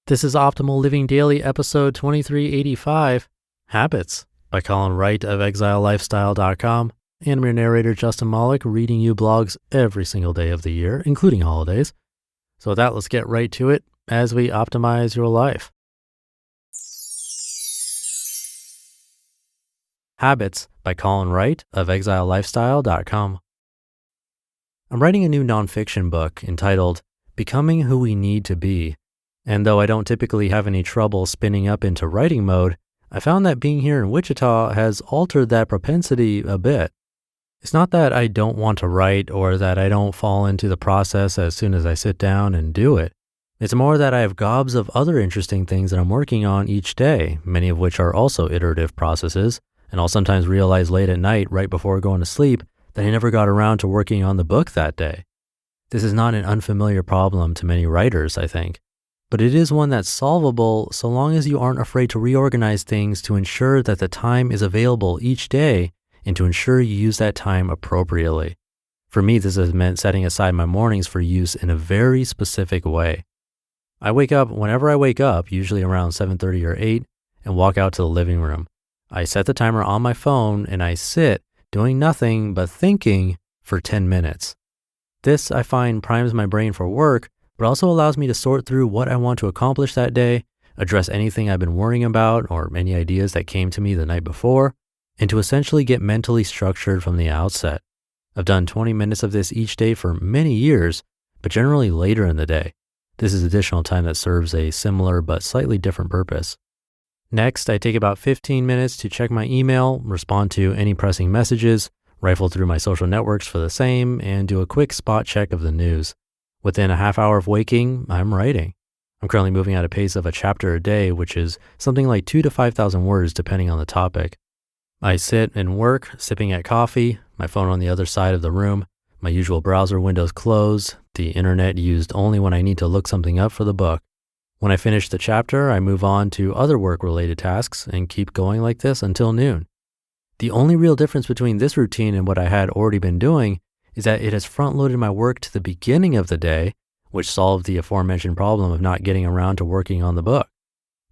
This is Optimal Living Daily, episode 2385, Habits by Colin Wright of ExileLifestyle.com. And I'm your narrator, Justin Malik, reading you blogs every single day of the year, including holidays. So with that, let's get right to it as we optimize your life. Habits by Colin Wright of ExileLifestyle.com. I'm writing a new nonfiction book entitled Becoming Who We Need to Be. And though I don't typically have any trouble spinning up into writing mode, I found that being here in Wichita has altered that propensity a bit. It's not that I don't want to write or that I don't fall into the process as soon as I sit down and do it. It's more that I have gobs of other interesting things that I'm working on each day, many of which are also iterative processes, and I'll sometimes realize late at night right before going to sleep that I never got around to working on the book that day. This is not an unfamiliar problem to many writers, I think. But it is one that's solvable so long as you aren't afraid to reorganize things to ensure that the time is available each day and to ensure you use that time appropriately. For me, this has meant setting aside my mornings for use in a very specific way. I wake up whenever I wake up, usually around 7:30 or 8, and walk out to the living room. I set the timer on my phone and I sit doing nothing but thinking for 10 minutes. This, I find, primes my brain for work, but also allows me to sort through what I want to accomplish that day, address anything I've been worrying about or any ideas that came to me the night before, and to essentially get mentally structured from the outset. I've done 20 minutes of this each day for many years, but generally later in the day. This is additional time that serves a similar but slightly different purpose. Next, I take about 15 minutes to check my email, respond to any pressing messages, rifle through my social networks for the same, and do a quick spot check of the news. Within a half hour of waking, I'm writing. I'm currently moving at a pace of a chapter a day, which is something like 2,000 to 5,000 words depending on the topic. I sit and work, sipping at coffee, my phone on the other side of the room, my usual browser windows closed, the internet used only when I need to look something up for the book. When I finish the chapter, I move on to other work-related tasks and keep going like this until noon. The only real difference between this routine and what I had already been doing is that it has front-loaded my work to the beginning of the day, which solved the aforementioned problem of not getting around to working on the book.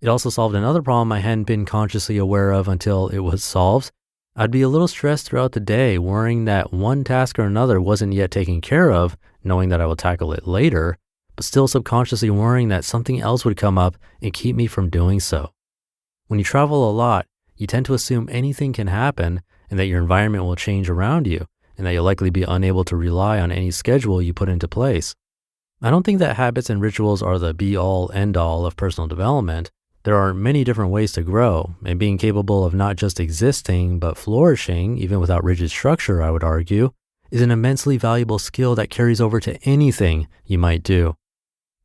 It also solved another problem I hadn't been consciously aware of until it was solved. I'd be a little stressed throughout the day, worrying that one task or another wasn't yet taken care of, knowing that I will tackle it later, but still subconsciously worrying that something else would come up and keep me from doing so. When you travel a lot, you tend to assume anything can happen and that your environment will change around you, and that you'll likely be unable to rely on any schedule you put into place. I don't think that habits and rituals are the be-all, end-all of personal development. There are many different ways to grow, and being capable of not just existing, but flourishing, even without rigid structure, I would argue, is an immensely valuable skill that carries over to anything you might do.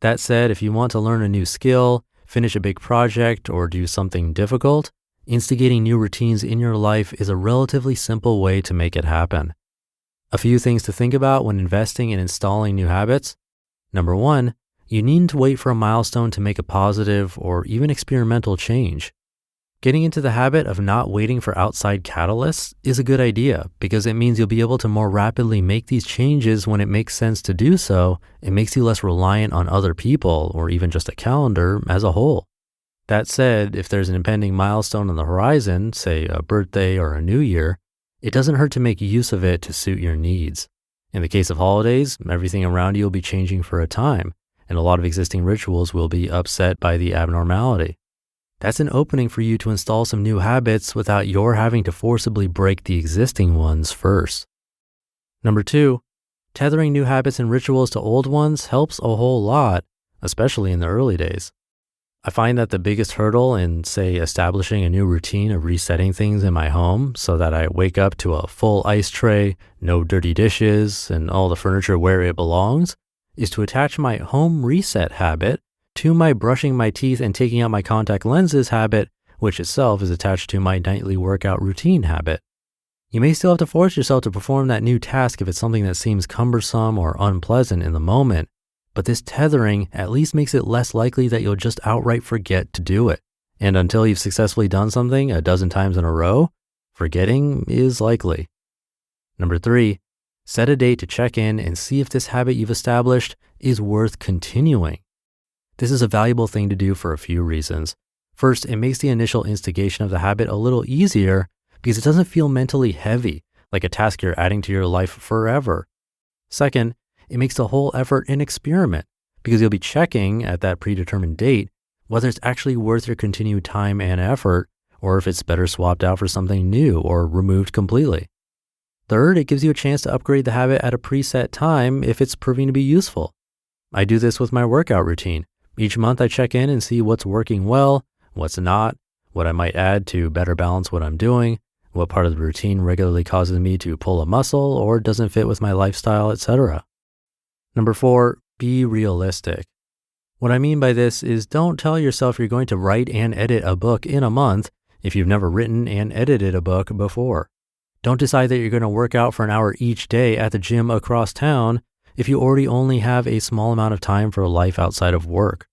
That said, if you want to learn a new skill, finish a big project, or do something difficult, instigating new routines in your life is a relatively simple way to make it happen. A few things to think about when investing in installing new habits. Number one, you needn't wait for a milestone to make a positive or even experimental change. Getting into the habit of not waiting for outside catalysts is a good idea because it means you'll be able to more rapidly make these changes when it makes sense to do so. It makes you less reliant on other people or even just a calendar as a whole. That said, if there's an impending milestone on the horizon, say a birthday or a new year, it doesn't hurt to make use of it to suit your needs. In the case of holidays, everything around you will be changing for a time, and a lot of existing rituals will be upset by the abnormality. That's an opening for you to install some new habits without your having to forcibly break the existing ones first. Number two, tethering new habits and rituals to old ones helps a whole lot, especially in the early days. I find that the biggest hurdle in, say, establishing a new routine of resetting things in my home so that I wake up to a full ice tray, no dirty dishes, and all the furniture where it belongs, is to attach my home reset habit to my brushing my teeth and taking out my contact lenses habit, which itself is attached to my nightly workout routine habit. You may still have to force yourself to perform that new task if it's something that seems cumbersome or unpleasant in the moment, but this tethering at least makes it less likely that you'll just outright forget to do it. And until you've successfully done something a dozen times in a row, forgetting is likely. Number 3, set a date to check in and see if this habit you've established is worth continuing. This is a valuable thing to do for a few reasons. First, it makes the initial instigation of the habit a little easier because it doesn't feel mentally heavy, like a task you're adding to your life forever. Second, it makes the whole effort an experiment because you'll be checking at that predetermined date whether it's actually worth your continued time and effort or if it's better swapped out for something new or removed completely. Third, it gives you a chance to upgrade the habit at a preset time if it's proving to be useful. I do this with my workout routine. Each month I check in and see what's working well, what's not, what I might add to better balance what I'm doing, what part of the routine regularly causes me to pull a muscle or doesn't fit with my lifestyle, etc. Number 4, be realistic. What I mean by this is don't tell yourself you're going to write and edit a book in a month if you've never written and edited a book before. Don't decide that you're going to work out for an hour each day at the gym across town if you already only have a small amount of time for life outside of work.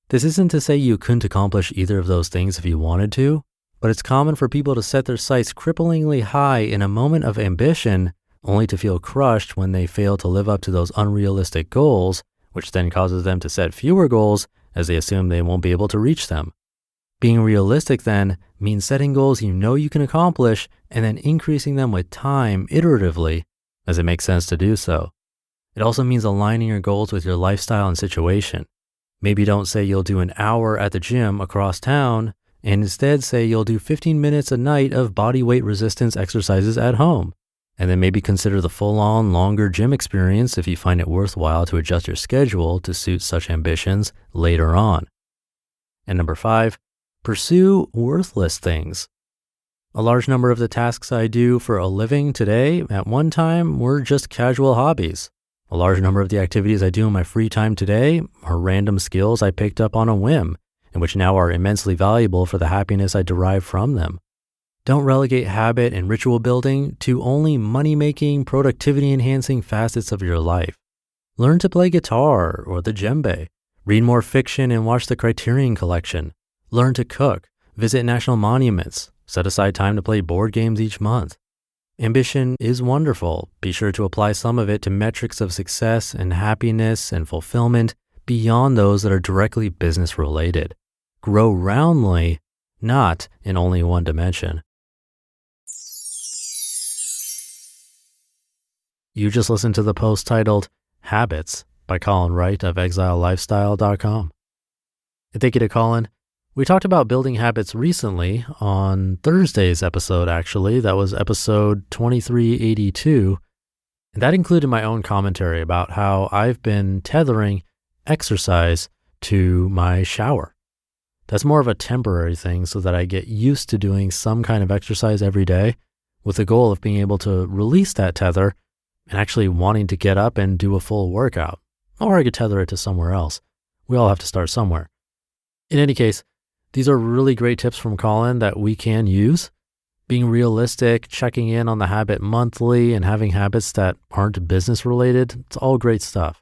This isn't to say you couldn't accomplish either of those things if you wanted to, but it's common for people to set their sights cripplingly high in a moment of ambition only to feel crushed when they fail to live up to those unrealistic goals, which then causes them to set fewer goals as they assume they won't be able to reach them. Being realistic then means setting goals you know you can accomplish and then increasing them with time iteratively as it makes sense to do so. It also means aligning your goals with your lifestyle and situation. Maybe don't say you'll do an hour at the gym across town and instead say you'll do 15 minutes a night of body weight resistance exercises at home. And then maybe consider the full-on longer gym experience if you find it worthwhile to adjust your schedule to suit such ambitions later on. And number 5, pursue worthless things. A large number of the tasks I do for a living today at one time were just casual hobbies. A large number of the activities I do in my free time today are random skills I picked up on a whim and which now are immensely valuable for the happiness I derive from them. Don't relegate habit and ritual building to only money-making, productivity-enhancing facets of your life. Learn to play guitar or the djembe. Read more fiction and watch the Criterion Collection. Learn to cook, visit national monuments, set aside time to play board games each month. Ambition is wonderful. Be sure to apply some of it to metrics of success and happiness and fulfillment beyond those that are directly business related. Grow roundly, not in only one dimension. You just listened to the post titled Habits by Colin Wright of ExileLifestyle.com. And thank you to Colin. We talked about building habits recently on Thursday's episode, actually. That was episode 2382. And that included my own commentary about how I've been tethering exercise to my shower. That's more of a temporary thing so that I get used to doing some kind of exercise every day with the goal of being able to release that tether and actually wanting to get up and do a full workout. Or I could tether it to somewhere else. We all have to start somewhere. In any case, these are really great tips from Colin that we can use. Being realistic, checking in on the habit monthly, and having habits that aren't business related, it's all great stuff.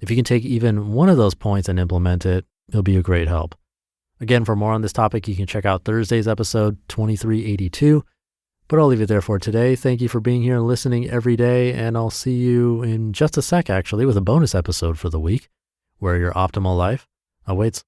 If you can take even one of those points and implement it, it'll be a great help. Again, for more on this topic, you can check out Thursday's episode 2382. But I'll leave it there for today. Thank you for being here and listening every day, and I'll see you in just a sec, actually, with a bonus episode for the week, where your optimal life awaits.